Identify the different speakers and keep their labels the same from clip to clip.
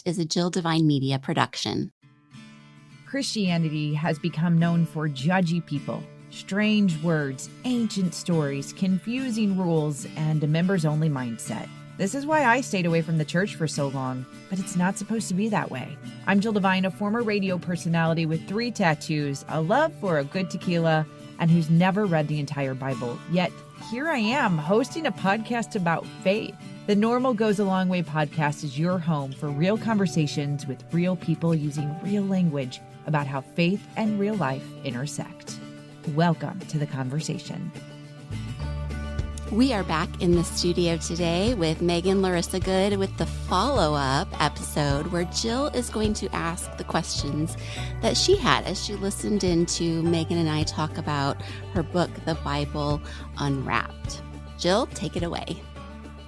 Speaker 1: is a Jill Devine Media production.
Speaker 2: Christianity has become known for judgy people, strange words, ancient stories, confusing rules, and a members-only mindset. This is why I stayed away from the church for so long, but it's not supposed to be that way. I'm Jill Devine, a former radio personality with 3 tattoos, a love for a good tequila, and who's never read the entire Bible. Yet, here I am, hosting a podcast about faith. The Normal Goes a Long Way podcast is your home for real conversations with real people using real language about how faith and real life intersect. Welcome to the conversation.
Speaker 1: We are back in the studio today with Meghan Larissa Good with the follow-up episode where Jill is going to ask the questions that she had as she listened into Meghan and I talk about her book, The Bible Unwrapped. Jill, take it away.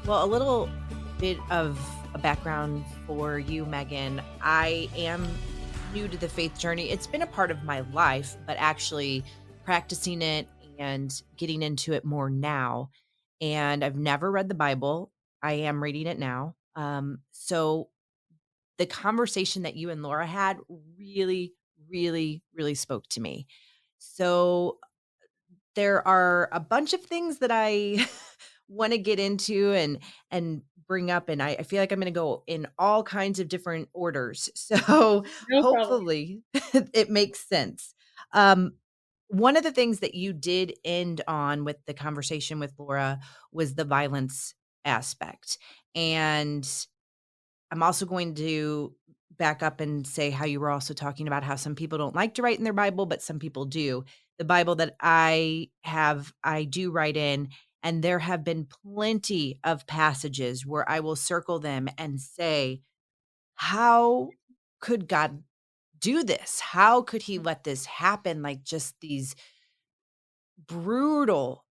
Speaker 3: Well, a little bit of a background for you, Meghan. I am new to the faith journey. It's been a part of my life, but actually practicing it and getting into it more now. And I've never read the Bible. I am reading it now. So the conversation that you and Laura had really, really, really spoke to me. So there are a bunch of things that I want to get into and bring up, and I feel like I'm going to go in all kinds of different orders. So
Speaker 4: No problem.
Speaker 3: hopefully it makes sense. One of the things that you did end on with the conversation with Laura was the violence aspect. And I'm also going to back up and say how you were also talking about how some people don't like to write in their Bible, but some people do. The Bible that I have, I do write in, and there have been plenty of passages where I will circle them and say, how could God do this? How could he let this happen? Like just these brutal,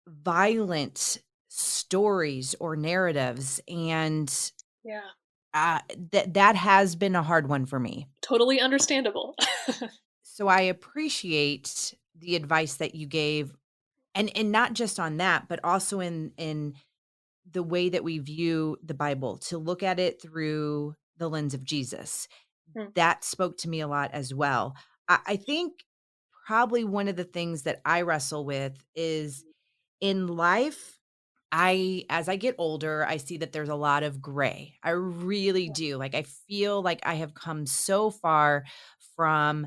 Speaker 3: violent stories or narratives. And
Speaker 4: Yeah,
Speaker 3: that has been a hard one for me.
Speaker 4: totally understandable.
Speaker 3: So I appreciate the advice that you gave, and not just on that, but also in the way that we view the Bible, to look at it through the lens of Jesus.
Speaker 4: Mm.
Speaker 3: That spoke to me a lot as well. I think probably one of the things that I wrestle with is in life, as I get older, I see that there's a lot of gray. I really do. Like I feel like I have come so far from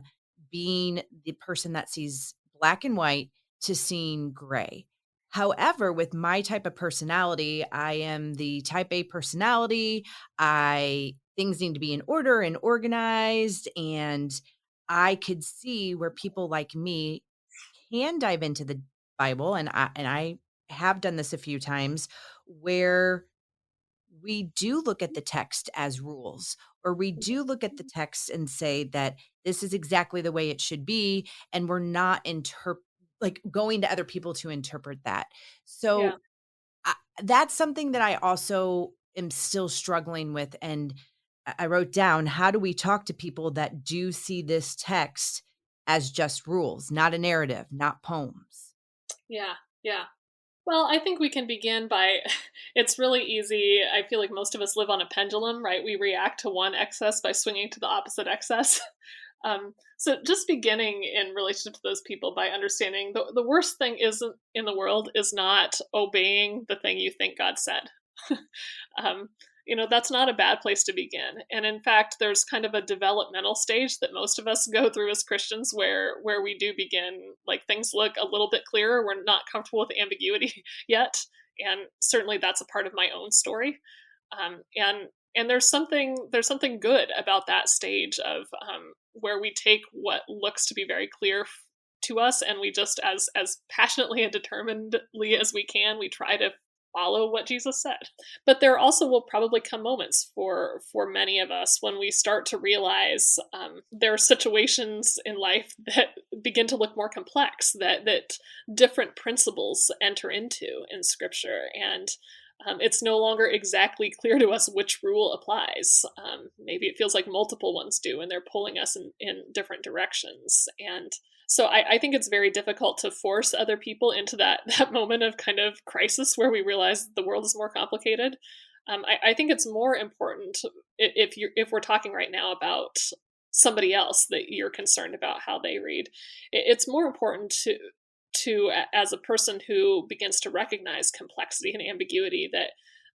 Speaker 3: being the person that sees black and white to seeing gray. However, with my type of personality, I am the type A personality. I things need to be in order and organized, and I could see where people like me can dive into the Bible, and I have done this a few times, where we do look at the text as rules, or we do look at the text and say that this is exactly the way it should be, and we're not like going to other people to interpret that.
Speaker 4: Yeah.
Speaker 3: So that's something that I also am still struggling with. And I wrote down, how do we talk to people that do see this text as just rules, not a narrative, not poems?
Speaker 4: Yeah. Yeah. Well, I think we can begin by it's really easy. I feel like most of us live on a pendulum, right? We react to one excess by swinging to the opposite excess. So just beginning in relationship to those people by understanding the worst thing isn't in the world is not obeying the thing you think God said. um, that's not a bad place to begin. And in fact, there's kind of a developmental stage that most of us go through as Christians where we do begin, like things look a little bit clearer. We're not comfortable with ambiguity yet. And certainly that's a part of my own story. And there's something good about that stage of where we take what looks to be very clear to us, and we just as passionately and determinedly as we can, we try to follow what Jesus said. But there also will probably come moments for many of us when we start to realize there are situations in life that begin to look more complex, that different principles enter into in Scripture, and it's no longer exactly clear to us which rule applies. Maybe it feels like multiple ones do, and they're pulling us in different directions. And so I think it's very difficult to force other people into that moment of kind of crisis where we realize the world is more complicated. I think it's more important if we're talking right now about somebody else that you're concerned about how they read. It's more important as a person who begins to recognize complexity and ambiguity,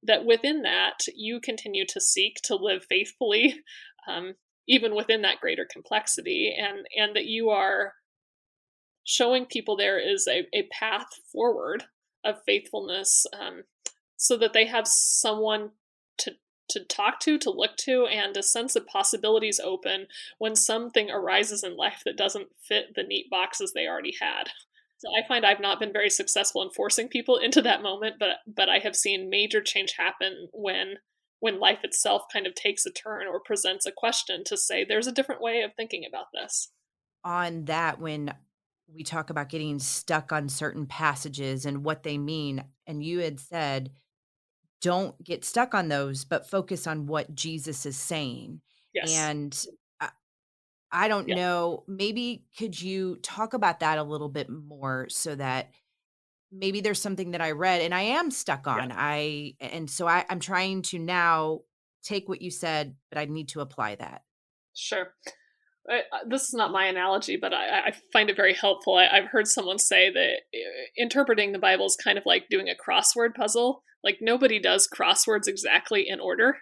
Speaker 4: that within that you continue to seek to live faithfully, um, even within that greater complexity, and that you are showing people there is a path forward of faithfulness, so that they have someone to talk to look to, and a sense of possibilities open when something arises in life that doesn't fit the neat boxes they already had. So I find I've not been very successful in forcing people into that moment, but I have seen major change happen when life itself kind of takes a turn or presents a question to say there's a different way of thinking about this.
Speaker 3: On that, when we talk about getting stuck on certain passages and what they mean, and you had said, don't get stuck on those, but focus on what Jesus is saying.
Speaker 4: Yes.
Speaker 3: And I, I don't
Speaker 4: Yeah.
Speaker 3: know, maybe could you talk about that a little bit more so that maybe there's something that I read and I am stuck
Speaker 4: Yeah.
Speaker 3: on. I'm trying to now take what you said, but I need to apply that.
Speaker 4: Sure. This is not my analogy, but I find it very helpful. I've heard someone say that interpreting the Bible is kind of like doing a crossword puzzle. Like, nobody does crosswords exactly in order.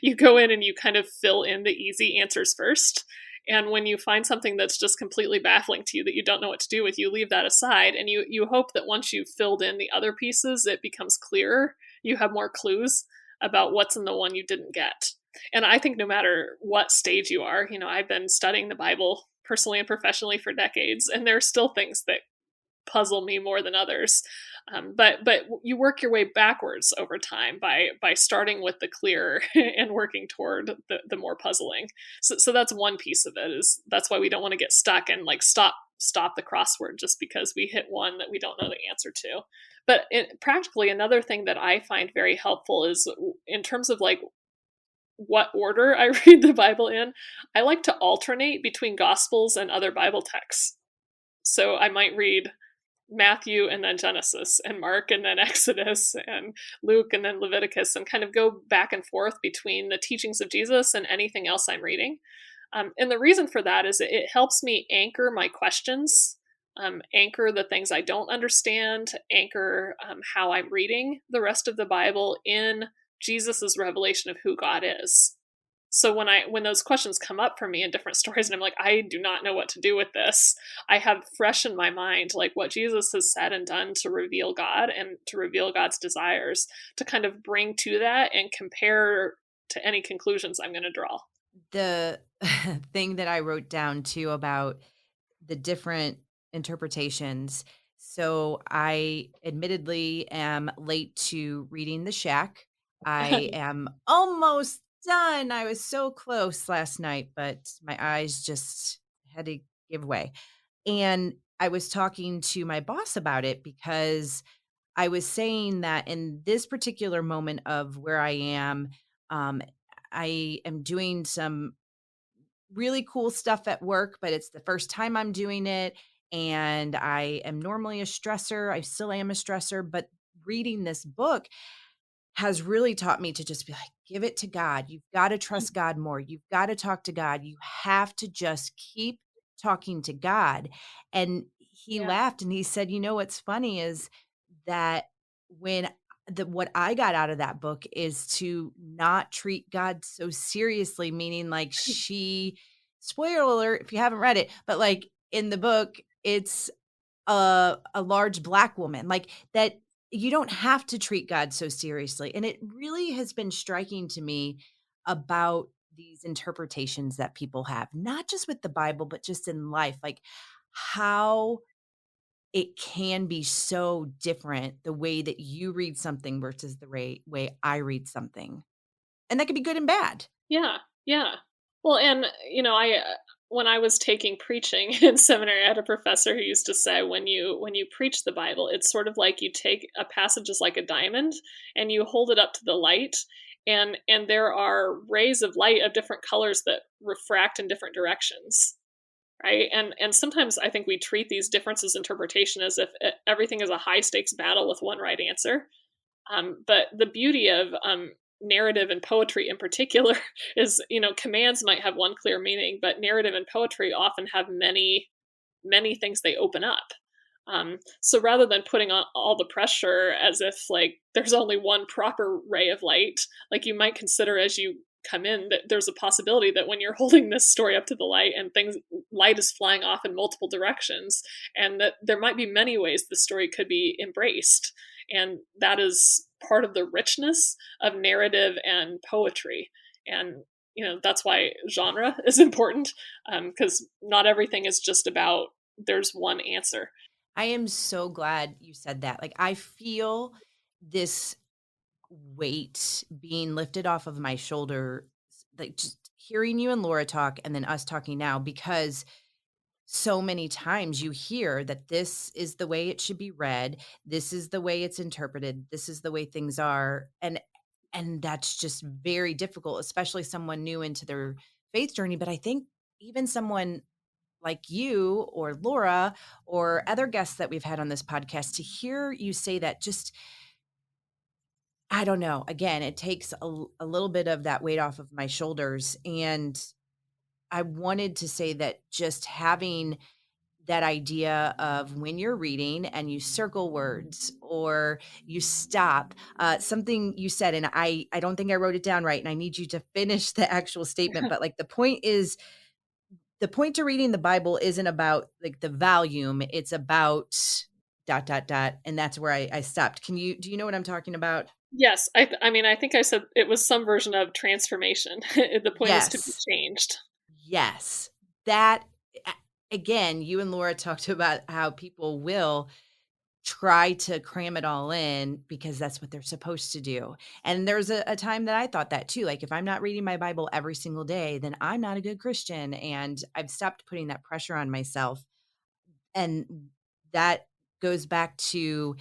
Speaker 4: You go in and you kind of fill in the easy answers first. And when you find something that's just completely baffling to you that you don't know what to do with, you leave that aside, and you hope that once you've filled in the other pieces, it becomes clearer. You have more clues about what's in the one you didn't get. And I think no matter what stage you are, I've been studying the Bible personally and professionally for decades, and there are still things that puzzle me more than others. But you work your way backwards over time by starting with the clearer and working toward the more puzzling. So that's one piece of it. Is that's why we don't want to get stuck and like stop the crossword just because we hit one that we don't know the answer to. But practically, another thing that I find very helpful is in terms of like what order I read the Bible in, I like to alternate between Gospels and other Bible texts. So I might read Matthew and then Genesis, and Mark and then Exodus, and Luke and then Leviticus, and kind of go back and forth between the teachings of Jesus and anything else I'm reading. And the reason for that is it helps me anchor my questions, anchor the things I don't understand, anchor how I'm reading the rest of the Bible in Jesus's revelation of who God is. So when those questions come up for me in different stories and I'm like, I do not know what to do with this, I have fresh in my mind like what Jesus has said and done to reveal God and to reveal God's desires, to kind of bring to that and compare to any conclusions I'm going to draw.
Speaker 3: The thing that I wrote down too about the different interpretations. So I admittedly am late to reading The Shack. I am almost done. I was so close last night, but my eyes just had to give way. And I was talking to my boss about it because I was saying that in this particular moment of where um, I am doing some really cool stuff at work, but it's the first time I'm doing it. And I am normally a stressor. I still am a stressor, but reading this book has really taught me to just be like, give it to God. You've got to trust God more. You've got to talk to God. You have to just keep talking to God. And he
Speaker 4: Yeah.
Speaker 3: laughed and he said, you know, what's funny is that when what I got out of that book is to not treat God so seriously, meaning like spoiler alert if you haven't read it, but like in the book, it's a large black woman, like that you don't have to treat God so seriously. And it really has been striking to me about these interpretations that people have, not just with the Bible, but just in life, like how it can be so different the way that you read something versus the way I read something. And that could be good and bad.
Speaker 4: Yeah, yeah. Well, and I when I was taking preaching in seminary, I had a professor who used to say, when you preach the Bible, it's sort of like you take a passage as like a diamond and you hold it up to the light, and there are rays of light of different colors that refract in different directions, right? And sometimes I think we treat these differences interpretation as if everything is a high stakes battle with one right answer. But the beauty of narrative and poetry in particular is, commands might have one clear meaning, but narrative and poetry often have many things they open up. So rather than putting on all the pressure as if like there's only one proper ray of light, like you might consider as you come in that there's a possibility that when you're holding this story up to the light and light is flying off in multiple directions, and that there might be many ways the story could be embraced. And that is part of the richness of narrative and poetry. And that's why genre is important, because not everything is just about there's one answer.
Speaker 3: I am so glad you said that. Like, I feel this weight being lifted off of my shoulder, like just hearing you and Laura talk and then us talking now, because so many times you hear that this is the way it should be read, this is the way it's interpreted, this is the way things are. And that's just very difficult, especially someone new into their faith journey. But I think even someone like you or Laura or other guests that we've had on this podcast, to hear you say that, just, I don't know. Again, it takes a little bit of that weight off of my shoulders. And I wanted to say that just having that idea of when you're reading and you circle words or you stop, something you said, and I don't think I wrote it down right, and I need you to finish the actual statement. But like, the point to reading the Bible isn't about like the volume, it's about dot dot dot, and that's where I stopped. Do you know what I'm talking about?
Speaker 4: Yes, I mean, I think I said it was some version of transformation. The point is to be
Speaker 3: Yes.
Speaker 4: changed.
Speaker 3: Yes. That a again, you and Laura talked about how people will try to cram it all in because that's what they're supposed to do. And there's a time that I thought that too. Like, if I'm not reading my Bible every single day, then I'm not a good Christian. And I've stopped putting that pressure on myself. And that goes back to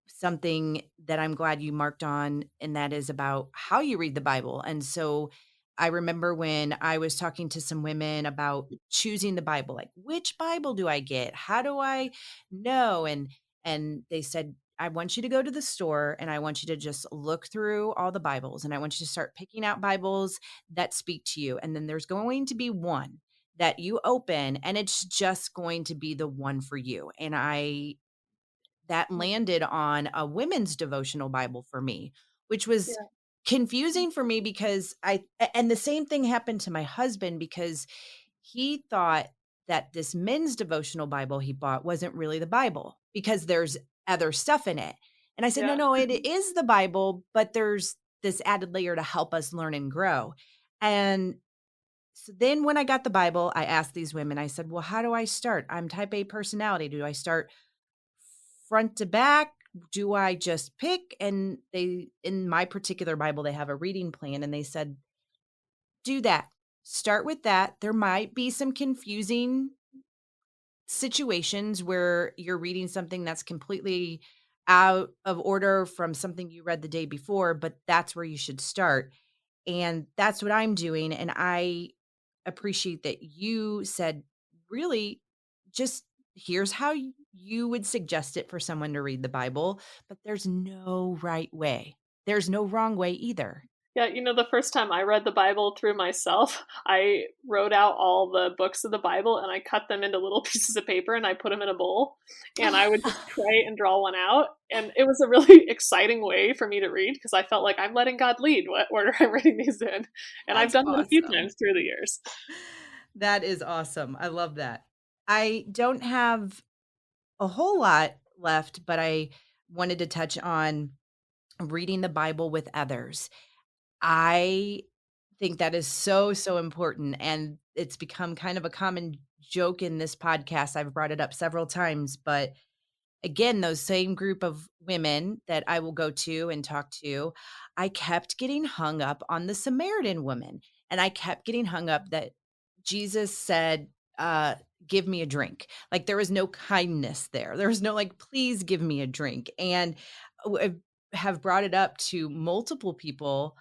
Speaker 3: something that I'm glad you marked on, and that is about how you read the Bible. And so I remember when I was talking to some women about choosing the Bible, like, which Bible do I get? How do I know? And they said, I want you to go to the store and I want you to just look through all the Bibles, and I want you to start picking out Bibles that speak to you. And then there's going to be one that you open, and it's just going to be the one for you. And I that landed on a women's devotional Bible for me, which was
Speaker 4: Yeah,
Speaker 3: confusing for me because and the same thing happened to my husband, because he thought that this men's devotional Bible he bought wasn't really the Bible because there's other stuff in it. And I said, no,
Speaker 4: yeah,
Speaker 3: no, it is the Bible, but there's this added layer to help us learn and grow. And so then when I got the Bible, I asked these women, I said, well, how do I start? I'm type A personality. Do I start front to back? Do I just pick? And they, in my particular Bible, they have a reading plan, and they said, do that. Start with that. There might be some confusing situations where you're reading something that's completely out of order from something you read the day before, but that's where you should start. And that's what I'm doing. And I appreciate that you said, really, just here's how you would suggest it for someone to read the Bible, but there's no right way. There's no wrong way either.
Speaker 4: yeah. The first time I read the Bible through myself, I wrote out all the books of the Bible and I cut them into little pieces of paper and I put them in a bowl, and I would just pray and draw one out. And it was a really exciting way for me to read because I felt like I'm letting God lead what order I'm reading these in. And I've
Speaker 3: That's
Speaker 4: done it a few
Speaker 3: awesome.
Speaker 4: times through the years.
Speaker 3: That is awesome. I love that. I don't have a whole lot left, but I wanted to touch on reading the Bible with others. I think that is so, so important. And it's become kind of a common joke in this podcast. I've brought it up several times, but again, those same group of women that I will go to and talk to, I kept getting hung up on the Samaritan woman. And I kept getting hung up that Jesus said, give me a drink. Like, there was no kindness there. There was no, like, please give me a drink. And I have brought it up to multiple people,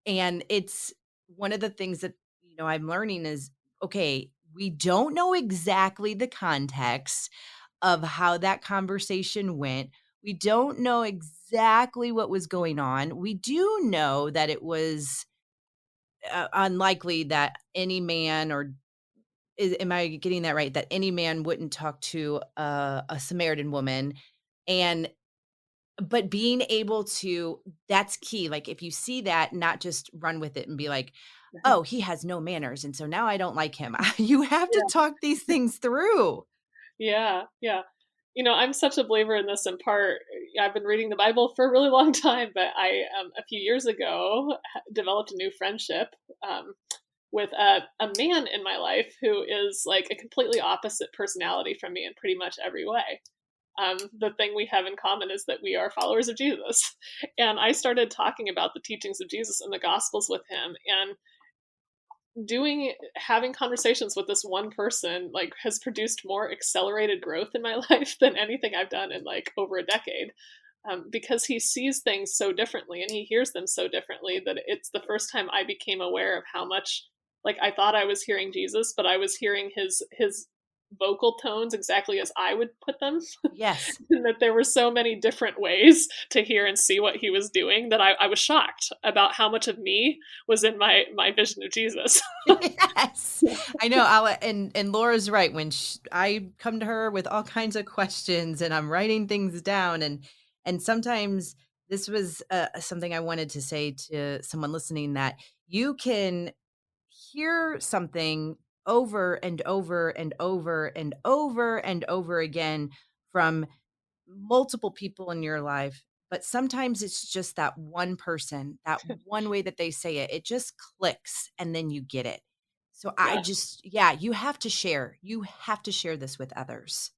Speaker 3: and it's one of the things that, I'm learning is, okay, we don't know exactly the context of how that conversation went. We don't know exactly what was going on. We do know that it was unlikely that any man, or am I getting that right? That any man wouldn't talk to a Samaritan woman. And but being able to, that's key. Like if you see that, not just run with it and be like, oh, he has no manners, and so now I don't like him. You have to talk these things through.
Speaker 4: Yeah, yeah. I'm such a believer in this in part. I've been reading the Bible for a really long time, but I, a few years ago, developed a new friendship with a man in my life who is like a completely opposite personality from me in pretty much every way. The thing we have in common is that we are followers of Jesus. And I started talking about the teachings of Jesus and the Gospels with him. And having conversations with this one person like has produced more accelerated growth in my life than anything I've done in like over a decade, because he sees things so differently and he hears them so differently that it's the first time I became aware of how much, like, I thought I was hearing Jesus, but I was hearing his vocal tones exactly as I would put them.
Speaker 3: Yes.
Speaker 4: And that there were so many different ways to hear and see what he was doing that I was shocked about how much of me was in my vision of Jesus.
Speaker 3: Yes. I know. And Laura's right. When I come to her with all kinds of questions and I'm writing things down, and sometimes this was something I wanted to say to someone listening, that you can hear something over and over and over and over and over again from multiple people in your life, but sometimes it's just that one person, that one way that they say it, it just clicks and then you get it. So
Speaker 4: Yeah.
Speaker 3: yeah, you have to share. You have to share this with others.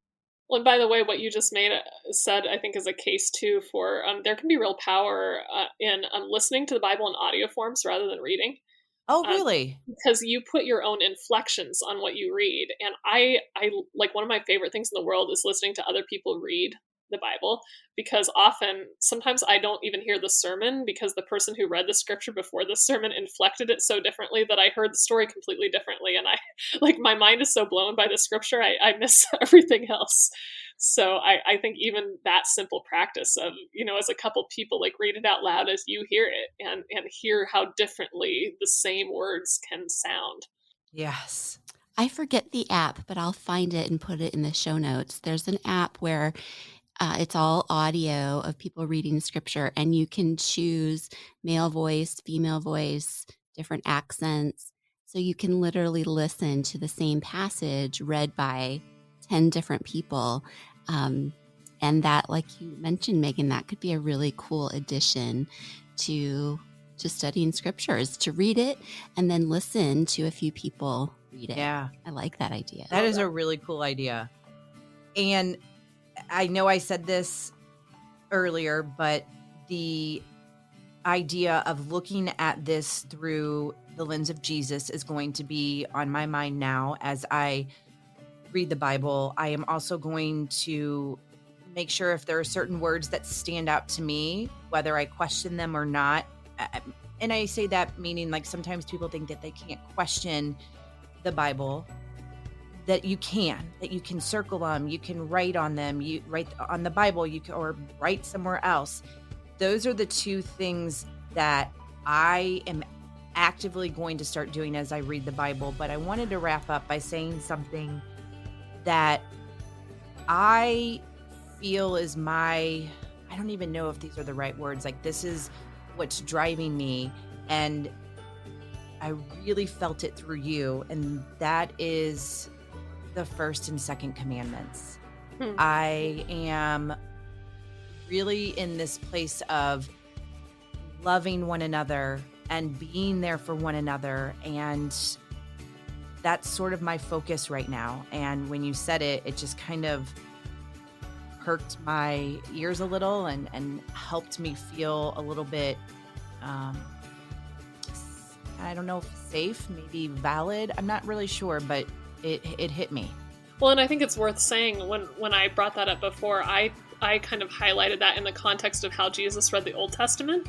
Speaker 4: Well, and by the way, what you just said, I think, is a case too for there can be real power in listening to the Bible in audio forms rather than reading.
Speaker 3: Oh,
Speaker 4: Um,
Speaker 3: really?
Speaker 4: because you put your own inflections on what you read. And I like, one of my favorite things in the world is listening to other people read the Bible, because sometimes I don't even hear the sermon because the person who read the scripture before the sermon inflected it so differently that I heard the story completely differently. And I, like, my mind is so blown by the scripture, I miss everything else. So I think even that simple practice of, as a couple people, like, read it out loud as you hear it and hear how differently the same words can sound.
Speaker 3: Yes.
Speaker 1: I forget the app, but I'll find it and put it in the show notes. There's an app where it's all audio of people reading scripture, and you can choose male voice, female voice, different accents. So you can literally listen to the same passage read by 10 different people. And that, like you mentioned, Megan, that could be a really cool addition to studying scriptures, to read it and then listen to a few people read it.
Speaker 3: Yeah.
Speaker 1: I like that idea.
Speaker 3: That is a really cool idea. And I know I said this earlier, but the idea of looking at this through the lens of Jesus is going to be on my mind now as I read the Bible. I am also going to make sure if there are certain words that stand out to me, whether I question them or not. And I say that meaning, like, sometimes people think that they can't question the Bible, that you can circle them, you can write on them, you write on the Bible, or write somewhere else. Those are the two things that I am actively going to start doing as I read the Bible. But I wanted to wrap up by saying something that I feel is I don't even know if these are the right words. Like, this is what's driving me. And I really felt it through you. And that is the first and second commandments. I am really in this place of loving one another and being there for one another. And that's sort of my focus right now. And when you said it, it just kind of perked my ears a little and helped me feel a little bit, I don't know if safe, maybe valid. I'm not really sure, but it hit me.
Speaker 4: Well, and I think it's worth saying, when I brought that up before, I kind of highlighted that in the context of how Jesus read the Old Testament.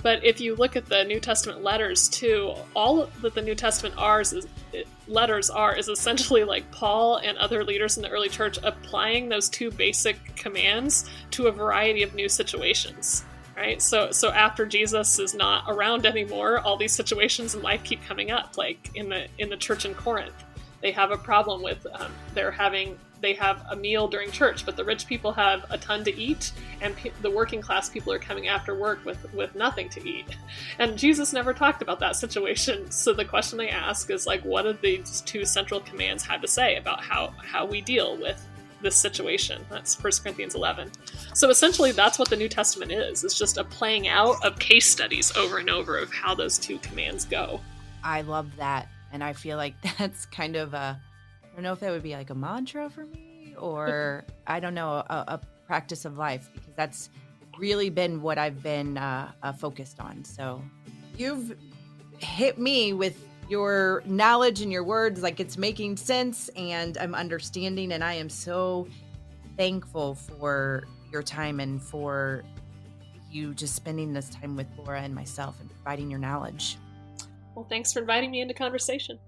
Speaker 4: But if you look at the New Testament letters too, all that the New Testament letters are is essentially like Paul and other leaders in the early church applying those two basic commands to a variety of new situations. Right? So after Jesus is not around anymore, all these situations in life keep coming up. Like in the church in Corinth, they have a problem with they have a meal during church, but the rich people have a ton to eat, and the working class people are coming after work with nothing to eat. And Jesus never talked about that situation. So the question they ask is like, what do these two central commands have to say about how we deal with this situation? That's 1 Corinthians 11. So essentially that's what the New Testament is. It's just a playing out of case studies over and over of how those two commands go.
Speaker 3: I love that. And I feel like that's kind of I don't know if that would be like a mantra for me, or I don't know, a practice of life, because that's really been what I've been focused on. So you've hit me with your knowledge and your words, like it's making sense and I'm understanding, and I am so thankful for your time and for you just spending this time with Laura and myself and providing your knowledge.
Speaker 4: Well, thanks for inviting me into conversation.